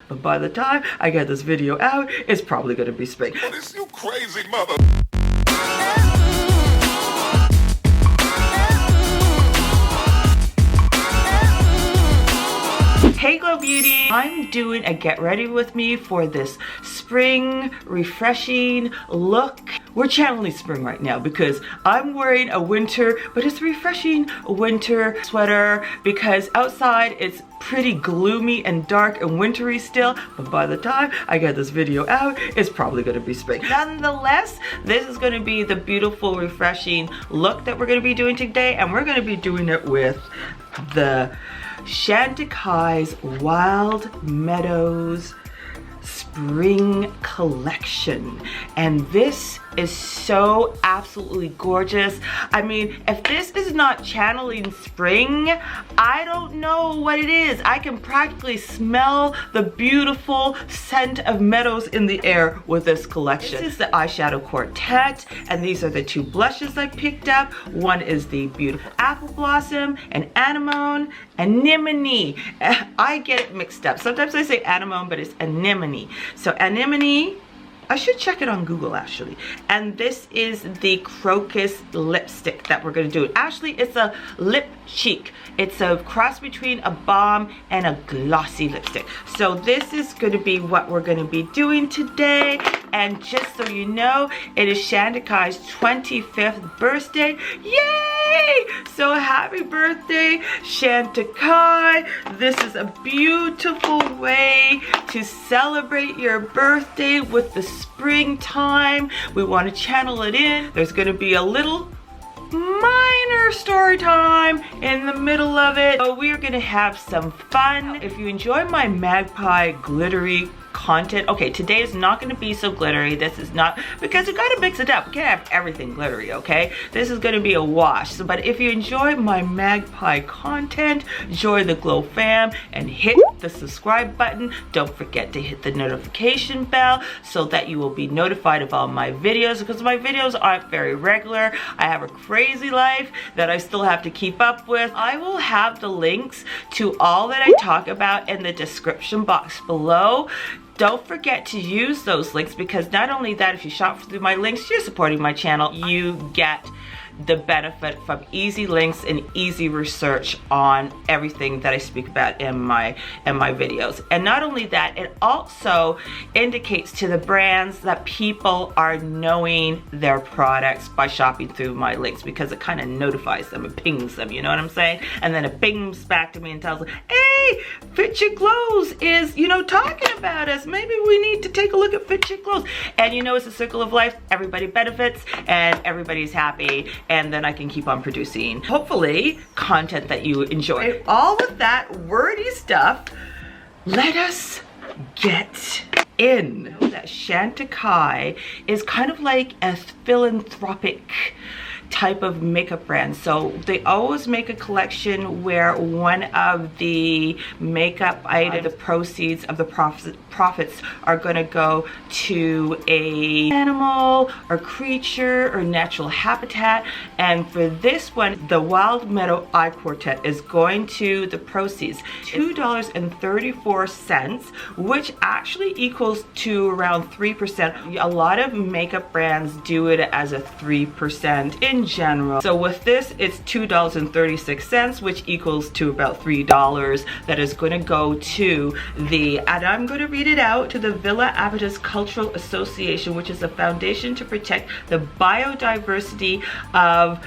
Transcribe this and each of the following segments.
but by the time I get this video out, it's probably gonna be spring. This you crazy mother. Hey Glow Beauty! I'm doing a get ready with me for this spring refreshing look. We're channeling spring right now because I'm wearing a winter, but it's refreshing winter sweater because outside it's pretty gloomy and dark and wintry still, but by the time I get this video out, it's probably gonna be spring. Nonetheless, this is gonna be the beautiful, refreshing look that we're gonna be doing today, and we're gonna be doing it with the Chantecaille's Wild Meadows Spring Collection. And this is so absolutely gorgeous. I mean, if this is not channeling spring, I don't know what it is. I can practically smell the beautiful scent of meadows in the air with this collection. This is the eyeshadow quartet, and these are the two blushes I picked up. One is the beautiful Apple Blossom and Anemone. Anemone. I get it mixed up. Sometimes I say anemone, but it's anemone. So anemone, I should check it on Google actually. And this is the crocus lipstick that we're gonna do. Actually, it's a lip cheek. It's a cross between a balm and a glossy lipstick. So this is gonna be what we're gonna be doing today. And just so you know, it is Chantecaille's 25th birthday. Yay! So happy birthday, Chantecaille. This is a beautiful way to celebrate your birthday with the springtime. We want to channel it in. There's going to be a little minor story time in the middle of it. So we're going to have some fun. If you enjoy my magpie glittery content, okay, today is not going to be so glittery. This is not, because you got to mix it up. You can't have everything glittery, okay? This is going to be a wash. So, but if you enjoy my magpie content, join the Glow fam and hit the subscribe button. Don't forget to hit the notification bell so that you will be notified of all my videos, because my videos aren't very regular. I have a crazy life that I still have to keep up with. I will have the links to all that I talk about in the description box below. Don't forget to use those links, because not only that, if you shop through my links, you're supporting my channel. You get the benefit from easy links and easy research on everything that I speak about in my videos. And not only that, it also indicates to the brands that people are knowing their products by shopping through my links, because it kind of notifies them, it pings them, you know what I'm saying? And then it pings back to me and tells them, hey, Fit Chick Glows is, you know, talking about us. Maybe we need to take a look at Fit Chick Glows. And you know, it's a circle of life. Everybody benefits and everybody's happy. And then I can keep on producing, hopefully, content that you enjoy. All of that wordy stuff, let us get in. That Chantecaille is kind of like a philanthropic type of makeup brand. So they always make a collection where one of the makeup items, the proceeds of the profits are going to go to a animal or creature or natural habitat. And for this one, the Wild Meadow Eye Quartet is going to the proceeds $2.34, which actually equals to around 3%. A lot of makeup brands do it as a 3% in general. So with this, it's $2.36, which equals to about $3 that is going to go to the, and I'm going to read it out, to the Villa Abatis Cultural Association, which is a foundation to protect the biodiversity of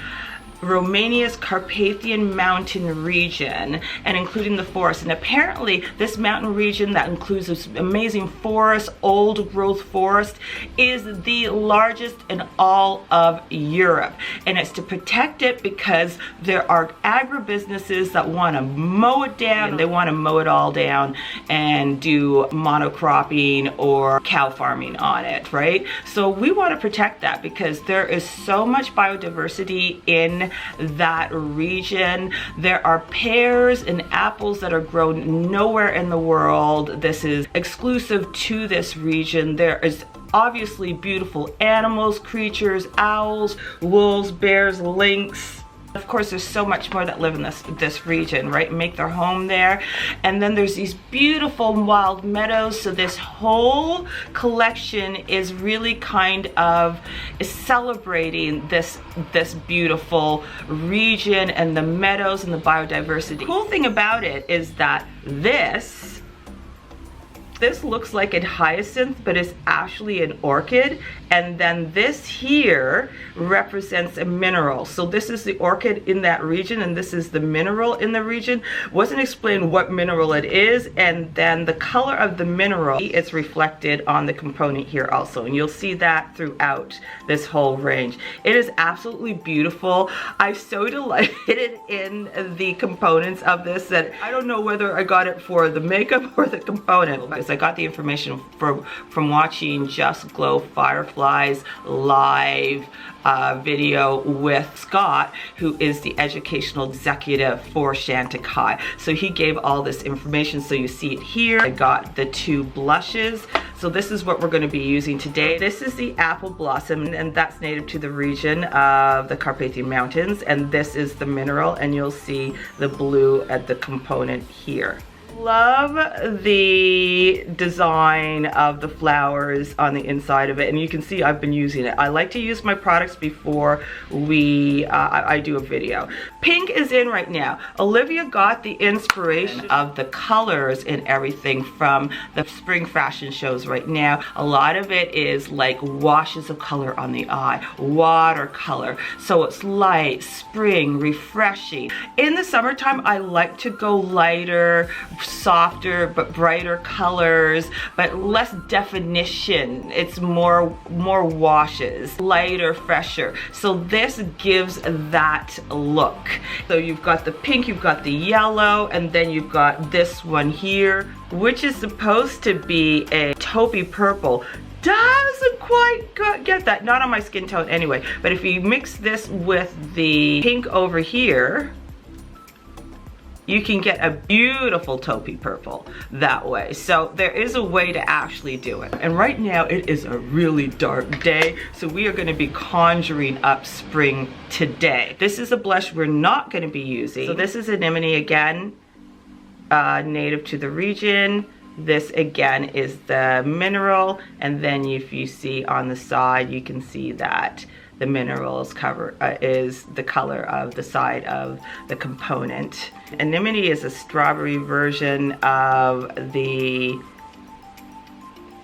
Romania's Carpathian Mountain region, and including the forest. And apparently this mountain region that includes this amazing forest, old growth forest, is the largest in all of Europe. And it's to protect it because there are agribusinesses that want to mow it down. They want to mow it all down and do monocropping or cow farming on it, right? So we want to protect that because there is so much biodiversity in that region. There are pears and apples that are grown nowhere in the world. This is exclusive to this region. There is obviously beautiful animals, creatures, owls, wolves, bears, lynx, Of course, there's so much more that live in this region, right? Make their home there. And then there's these beautiful wild meadows. So this whole collection is really kind of celebrating this beautiful region and the meadows and the biodiversity. The cool thing about it is that this looks like a hyacinth, but it's actually an orchid. And then this here represents a mineral. So this is the orchid in that region, and this is the mineral in the region. Wasn't explained what mineral it is, and then the color of the mineral, it's reflected on the component here also. And you'll see that throughout this whole range. It is absolutely beautiful. I'm so delighted in the components of this that I don't know whether I got it for the makeup or the component, because I got the information from watching Just Glow Fireflies live video with Scott, who is the educational executive for Chantecaille. So he gave all this information, so you see it here. I got the 2 blushes. So this is what we're going to be using today. This is the apple blossom, and that's native to the region of the Carpathian Mountains. And this is the mineral, and you'll see the blue at the component here. Love the design of the flowers on the inside of it, and you can see I've been using it. I like to use my products before I do a video. Pink is in right now. Olivia got the inspiration of the colors and everything from the spring fashion shows right now. A lot of it is like washes of color on the eye, watercolor. So it's light, spring, refreshing. In the summertime, I like to go lighter, softer but brighter colors, but less definition. It's more washes, lighter, fresher. So this gives that look. So you've got the pink, you've got the yellow, and then you've got this one here, which is supposed to be a taupey purple. Doesn't quite get that, not on my skin tone anyway. But if you mix this with the pink over here, you can get a beautiful taupey purple that way. So there is a way to actually do it. And right now it is a really dark day, so we are going to be conjuring up spring today. This is a blush we're not going to be using. So this is Anemone again, native to the region. This again is the mineral, and then if you see on the side, you can see that the minerals cover is the color of the side of the component. Anemone is a strawberry version of the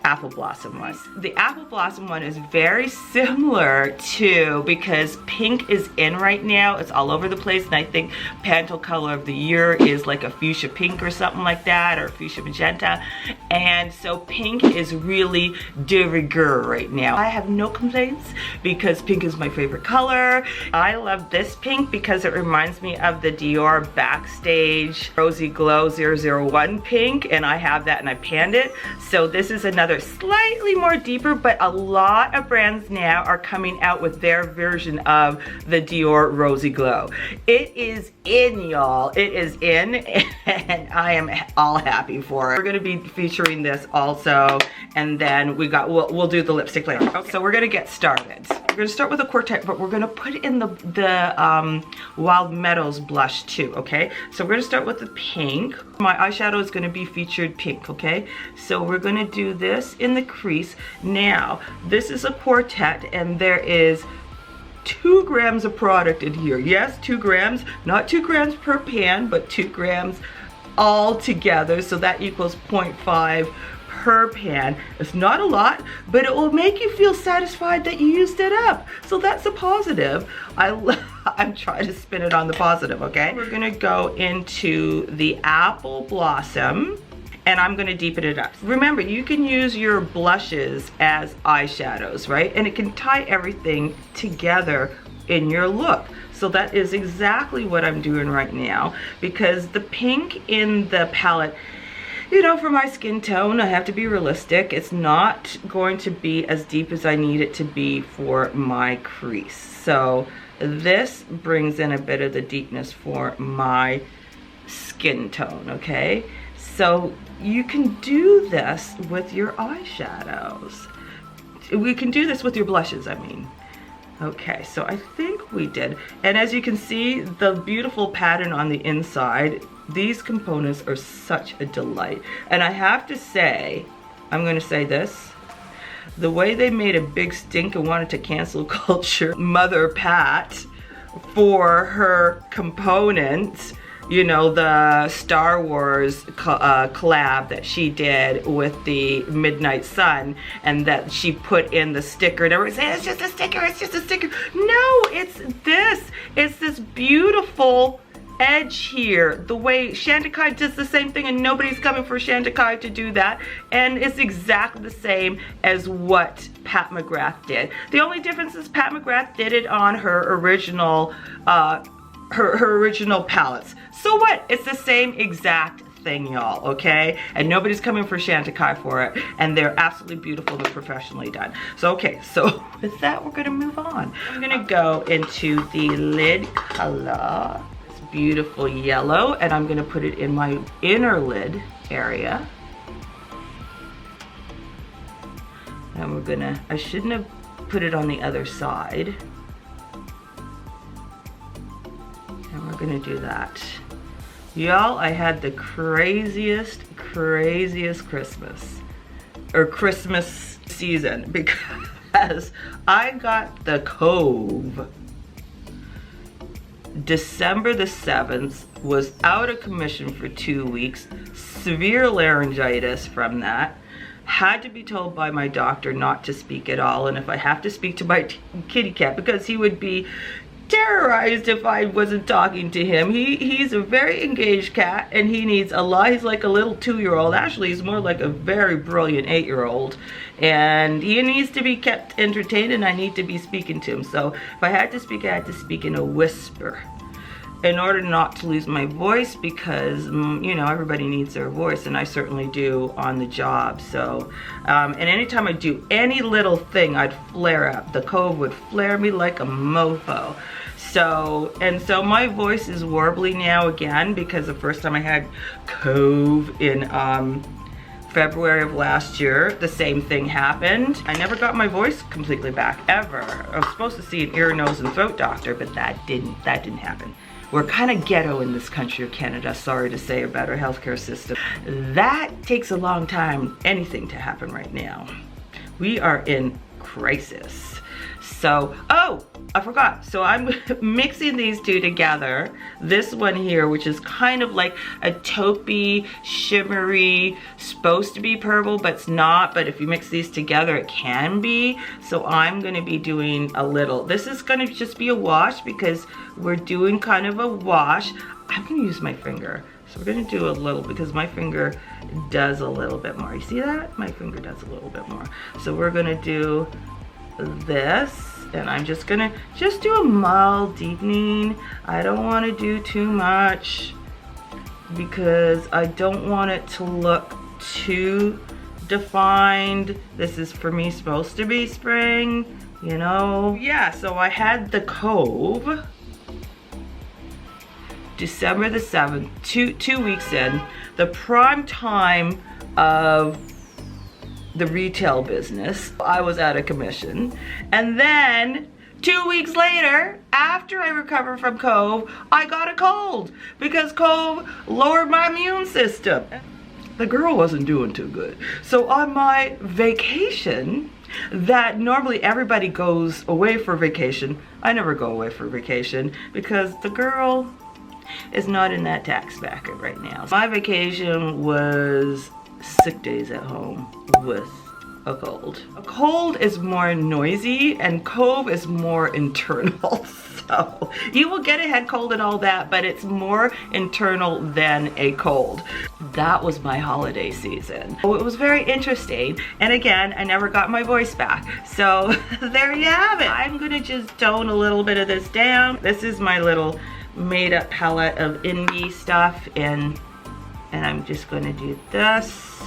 apple blossom one. The apple blossom one is very similar to, because pink is in right now, it's all over the place, and I think Pantone color of the year is like a fuchsia pink or something like that, or fuchsia magenta, and so pink is really de rigueur right now. I have no complaints because pink is my favorite color. I love this pink because it reminds me of the Dior Backstage Rosy Glow 001 pink, and I have that and I panned it. So this is another slightly more deeper, but a lot of brands now are coming out with their version of the Dior Rosy Glow. It is in, y'all. It is in, and I am all happy for it. We're gonna be featuring this also, and then we'll do the lipstick later. Okay. So we're gonna get started. We're gonna start with a quartet, but we're gonna put in the Wild Meadows blush too, okay? So we're gonna start with the pink. My eyeshadow is gonna be featured pink, okay? So we're gonna do this in the crease. Now, this is a quartet, and there is 2 grams of product in here. Yes, 2 grams, not 2 grams per pan, but 2 grams all together. So that equals 0.5 per pan. It's not a lot, but it will make you feel satisfied that you used it up. So that's a positive. I'm trying to spin it on the positive, okay? We're gonna go into the apple blossom, and I'm gonna deepen it up. Remember, you can use your blushes as eyeshadows, right? And it can tie everything together in your look. So that is exactly what I'm doing right now, because the pink in the palette, you know, for my skin tone, I have to be realistic. It's not going to be as deep as I need it to be for my crease. So this brings in a bit of the deepness for my skin tone, okay? So you can do this with your eyeshadows. We can do this with your blushes, I mean. Okay, so I think we did. And as you can see, the beautiful pattern on the inside, these components are such a delight. And I have to say, I'm gonna say this, the way they made a big stink and wanted to cancel culture Mother Pat for her components, you know, the Star Wars collab that she did with the Midnight Sun, and that she put in the sticker, and everyone saying, it's just a sticker, it's just a sticker. No, it's this beautiful edge here. The way Chantecaille does the same thing, and nobody's coming for Chantecaille to do that, and it's exactly the same as what Pat McGrath did. The only difference is Pat McGrath did it on her original her original palettes. So what? It's the same exact thing, y'all, okay? And nobody's coming for Chantecaille for it, and they're absolutely beautiful and professionally done. So okay, so with that, we're gonna move on. I'm gonna go into the lid color, this beautiful yellow, and I'm gonna put it in my inner lid area. And we're gonna, I shouldn't have put it on the other side. And we're gonna do that. Y'all, I had the craziest Christmas, or Christmas season, because I got the Cove. December the 7th, was out of commission for 2 weeks, severe laryngitis from that. Had to be told by my doctor not to speak at all, and if I have to speak to my kitty cat, because he would be terrorized if I wasn't talking to him. He's a very engaged cat, and he needs a lot. He's like a little 2-year-old. Actually, he's more like a very brilliant 8-year-old, and he needs to be kept entertained, and I need to be speaking to him. So if I had to speak, I had to speak in a whisper in order not to lose my voice, because you know, everybody needs their voice, and I certainly do on the job. So and anytime I do any little thing, I'd flare up. The Cove would flare me like a mofo. So my voice is warbly now again, because the first time I had Cove in February of last year, the same thing happened. I never got my voice completely back, ever. I was supposed to see an ear, nose, and throat doctor, but that didn't happen. We're kind of ghetto in this country of Canada, sorry to say, about our healthcare system. That takes a long time, anything to happen right now. We are in crisis. So, oh, I forgot. So I'm mixing these two together. This one here, which is kind of like a taupey, shimmery, supposed to be purple, but it's not. But if you mix these together, it can be. So I'm gonna be doing a little. This is gonna just be a wash, because we're doing kind of a wash. I'm gonna use my finger. So we're gonna do a little, because my finger does a little bit more. You see that? My finger does a little bit more. So we're gonna do this, and I'm just gonna do a mild deepening. I don't want to do too much, because I don't want it to look too defined. This is, for me, supposed to be spring, you know. Yeah, so I had the Cove December the 7th, two weeks in, the prime time of the retail business. I was out of commission, and then 2 weeks later, after I recovered from Cove, I got a cold, because Cove lowered my immune system. The girl wasn't doing too good. So on my vacation, that normally everybody goes away for vacation, I never go away for vacation, because the girl is not in that tax bracket right now. My vacation was sick days at home with a cold. A cold is more noisy, and Cove is more internal. So you will get a head cold and all that, but it's more internal than a cold. That was my holiday season. So it was very interesting, and again, I never got my voice back. So there you have it. I'm gonna just tone a little bit of this down. This is my little made up palette of indie stuff, and I'm just gonna do this,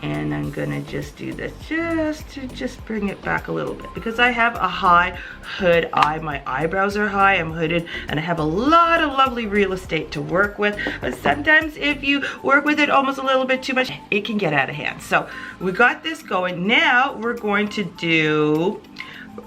and I'm gonna just do this just to bring it back a little bit, because I have a high hood eye. My eyebrows are high, I'm hooded, and I have a lot of lovely real estate to work with, but sometimes if you work with it almost a little bit too much, it can get out of hand. So we got this going. Now we're going to do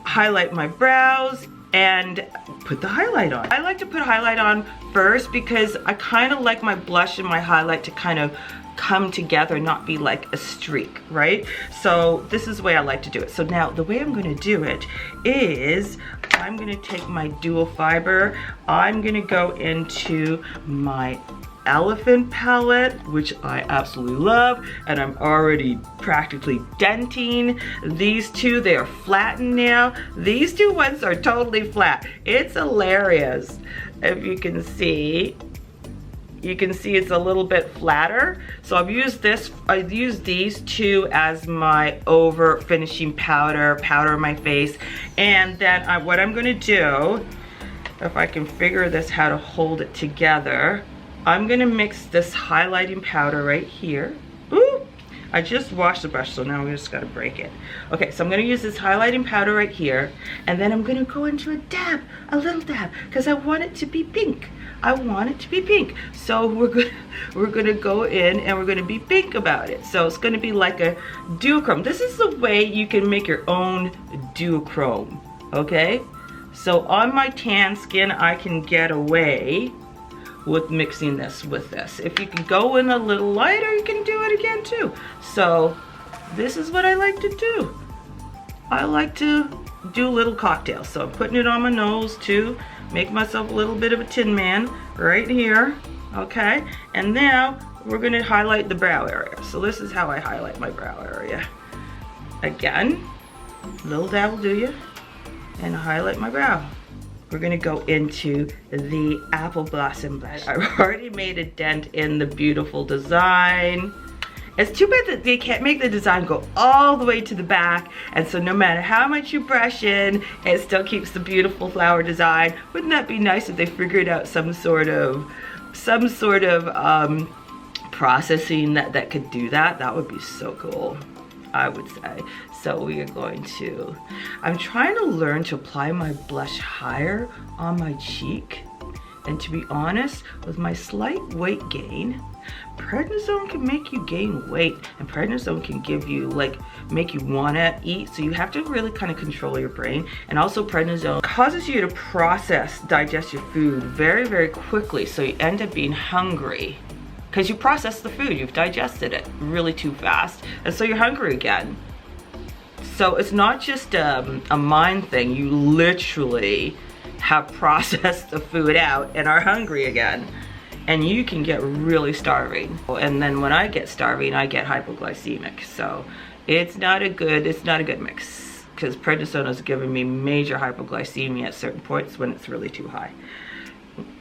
highlight my brows and put the highlight on. I like to put highlight on first because I kind of like my blush and my highlight to kind of come together, not be like a streak, right? So this is the way I like to do it. So now the way I'm gonna do it is I'm gonna take my dual fiber, I'm gonna go into my elephant palette, which I absolutely love, and I'm already practically denting these two. They are flattened now. These two ones are totally flat. It's hilarious. If you can see, it's a little bit flatter. So I've used these two as my over finishing powder on my face. And then what I'm gonna do, if I can figure this how to hold it together, I'm gonna mix this highlighting powder right here. Ooh, I just washed the brush, so now I'm just gonna break it. Okay, so I'm gonna use this highlighting powder right here, and then I'm gonna go into a little dab, because I want it to be pink. I want it to be pink. So we're gonna go in and we're gonna be pink about it. So it's gonna be like a duochrome. This is the way you can make your own duochrome, okay? So on my tan skin, I can get away with mixing this with this. If you can go in a little lighter, you can do it again too. So this is what I like to do. I like to do little cocktails. So I'm putting it on my nose too, make myself a little bit of a Tin Man right here, okay? And now we're gonna highlight the brow area. So this is how I highlight my brow area. Again, little dab will do you, and highlight my brow. We're gonna go into the Apple Blossom blush. I've already made a dent in the beautiful design. It's too bad that they can't make the design go all the way to the back, and so no matter how much you brush in, it still keeps the beautiful flower design. Wouldn't that be nice if they figured out some sort of processing that could do that? That would be so cool, I would say. So we are going to, I'm trying to learn to apply my blush higher on my cheek. And to be honest, with my slight weight gain, prednisone can make you gain weight, and prednisone can give you, like, make you wanna eat. So you have to really kind of control your brain. And also prednisone causes you to digest your food very, very quickly. So you end up being hungry because you process the food, you've digested it really too fast. And so you're hungry again. So it's not just a mind thing, you literally have processed the food out and are hungry again. And you can get really starving. And then when I get starving, I get hypoglycemic. So it's not a good mix, because prednisone is giving me major hypoglycemia at certain points when it's really too high.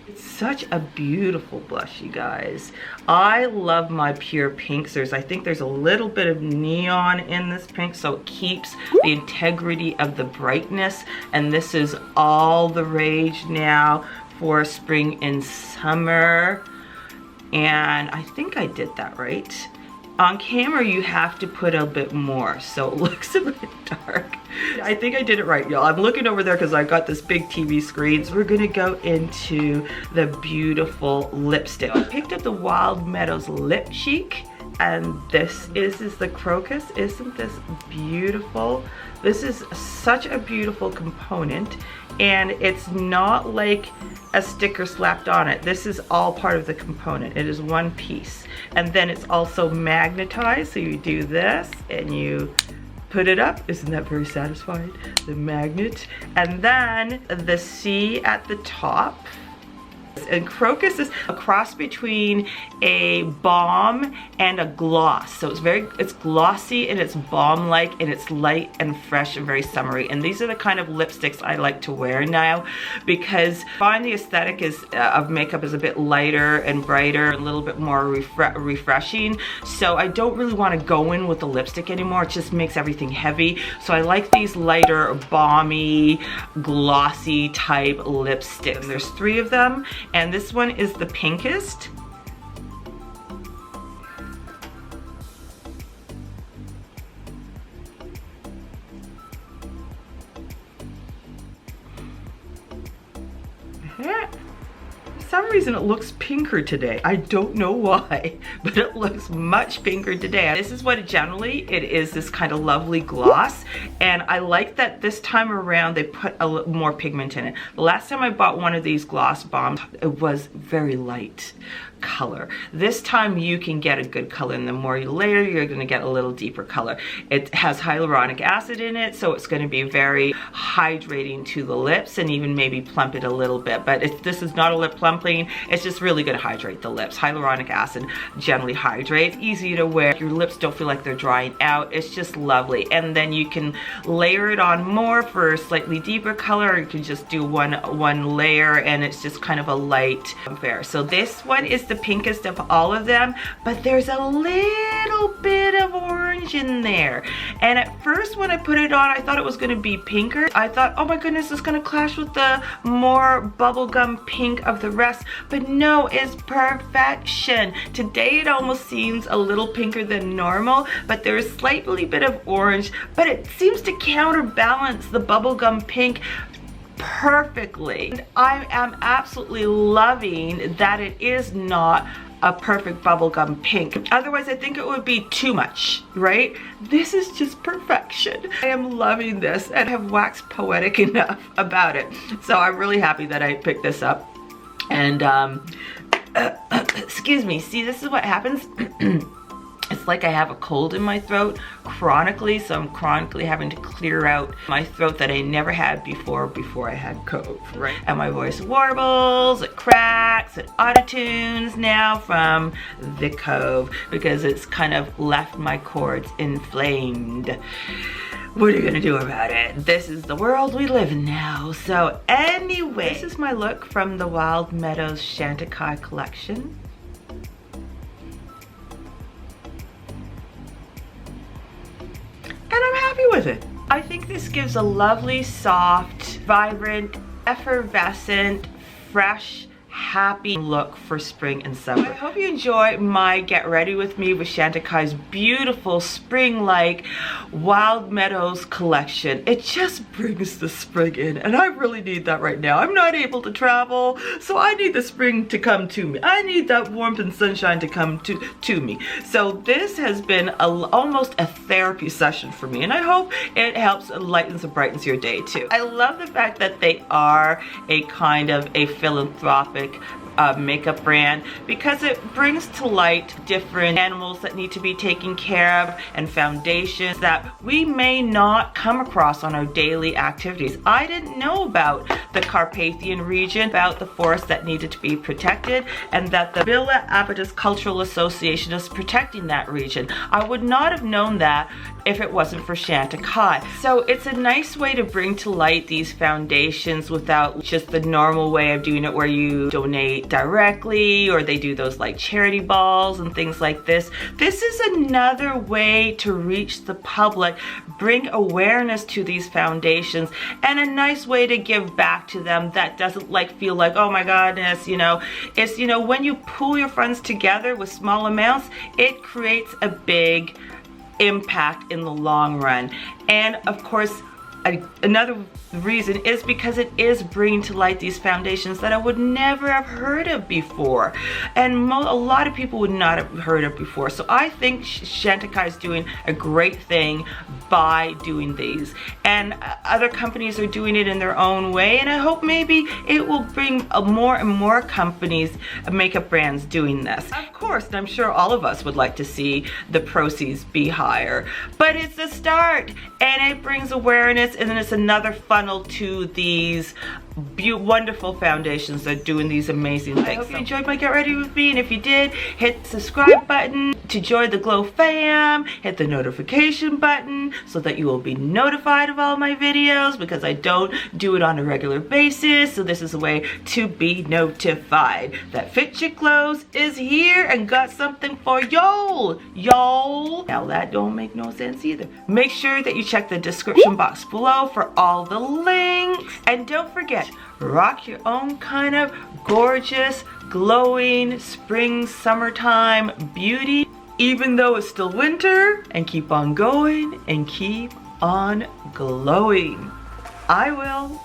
It's such a beautiful blush, you guys. I love my pure pinks. I think there's a little bit of neon in this pink, so it keeps the integrity of the brightness. And this is all the rage now for spring and summer. And I think I did that right. On camera, you have to put a bit more, so it looks a bit dark. I think I did it right, y'all. I'm looking over there because I got this big TV screen. So we're gonna go into the beautiful lipstick. I picked up the Wild Meadows Lip Cheek, and this is the Crocus. Isn't this beautiful? This is such a beautiful component, and it's not like a sticker slapped on it. This is all part of the component. It is one piece. And then it's also magnetized, so you do this and you put it up. Isn't that very satisfying? The magnet. And then the C at the top. And Crocus is a cross between a balm and a gloss. So it's glossy and it's balm-like, and it's light and fresh and very summery. And these are the kind of lipsticks I like to wear now, because I find the aesthetic of makeup is a bit lighter and brighter, a little bit more refreshing. So I don't really want to go in with the lipstick anymore. It just makes everything heavy. So I like these lighter, balmy, glossy type lipsticks. And there's 3 of them. And this one is the pinkest. some reason it looks pinker today. I don't know why, but it looks much pinker today. This is what it is, this kind of lovely gloss. And I like that this time around they put a little more pigment in it. The last time I bought one of these gloss bombs, it was very light color. This time you can get a good color, and the more you layer, you're going to get a little deeper color. It has hyaluronic acid in it, so it's going to be very hydrating to the lips and even maybe plump it a little bit. But this is not a lip plumping, it's just really going to hydrate the lips. Hyaluronic acid generally hydrates, easy to wear. Your lips don't feel like they're drying out. It's just lovely. And then you can layer it on more for a slightly deeper color, or you can just do one layer and it's just kind of a light affair. So this one is the pinkest of all of them, but there's a little bit of orange in there. And at first when I put it on, I thought it was going to be pinker. I thought, oh my goodness, it's going to clash with the more bubblegum pink of the rest, but no, it's perfection. Today it almost seems a little pinker than normal, but there's slightly bit of orange, but it seems to counterbalance the bubblegum pink perfectly. And I am absolutely loving that it is not a perfect bubblegum pink. Otherwise, I think it would be too much, right? This is just perfection. I am loving this and have waxed poetic enough about it. So I'm really happy that I picked this up. And excuse me, see, this is what happens. It's like I have a cold in my throat chronically, so I'm chronically having to clear out my throat that I never had before I had COVID, right? And my voice warbles, it cracks, it auto-tunes now from the cove because it's kind of left my cords inflamed. What are you gonna do about it? This is the world we live in now. So anyway, this is my look from the Wild Meadows Chantecaille collection. And I'm happy with it. I think this gives a lovely, soft, vibrant, effervescent, fresh, happy look for spring and summer. I hope you enjoy my Get Ready With Me with Chantecaille's beautiful spring-like Wild Meadows collection. It just brings the spring in, and I really need that right now. I'm not able to travel, so I need the spring to come to me. I need that warmth and sunshine to come to me. So this has been almost a therapy session for me, and I hope it helps and lightens and brightens your day too. I love the fact that they are a kind of a philanthropic makeup brand because it brings to light different animals that need to be taken care of and foundations that we may not come across on our daily activities. I didn't know about the Carpathian region, about the forest that needed to be protected, and that the Villa Abatis Cultural Association is protecting that region. I would not have known that if it wasn't for Chantecaille. So it's a nice way to bring to light these foundations without just the normal way of doing it where you donate directly or they do those like charity balls and things like this. This is another way to reach the public, bring awareness to these foundations, and a nice way to give back to them that doesn't feel like, oh my goodness, you know. It's, you know, when you pool your funds together with small amounts, it creates a big impact in the long run. And of course, another reason is because it is bringing to light these foundations that I would never have heard of before, and a lot of people would not have heard of before. So I think Chantecaille is doing a great thing by doing these, and other companies are doing it in their own way, and I hope maybe it will bring more and more companies, makeup brands, doing this. Of course, I'm sure all of us would like to see the proceeds be higher, but it's a start, and it brings awareness, and then it's another funnel to these wonderful foundations that are doing these amazing things. I hope you enjoyed my Get Ready With Me, and if you did, hit the subscribe button to join the Glow fam, hit the notification button so that you will be notified of all my videos, because I don't do it on a regular basis, so this is a way to be notified that Fit Chick Glows is here and got something for y'all. Now that don't make no sense either. Make sure that you check the description box below for all the links, and don't forget, rock your own kind of gorgeous, glowing spring, summertime beauty, even though it's still winter, and keep on going and keep on glowing. I will.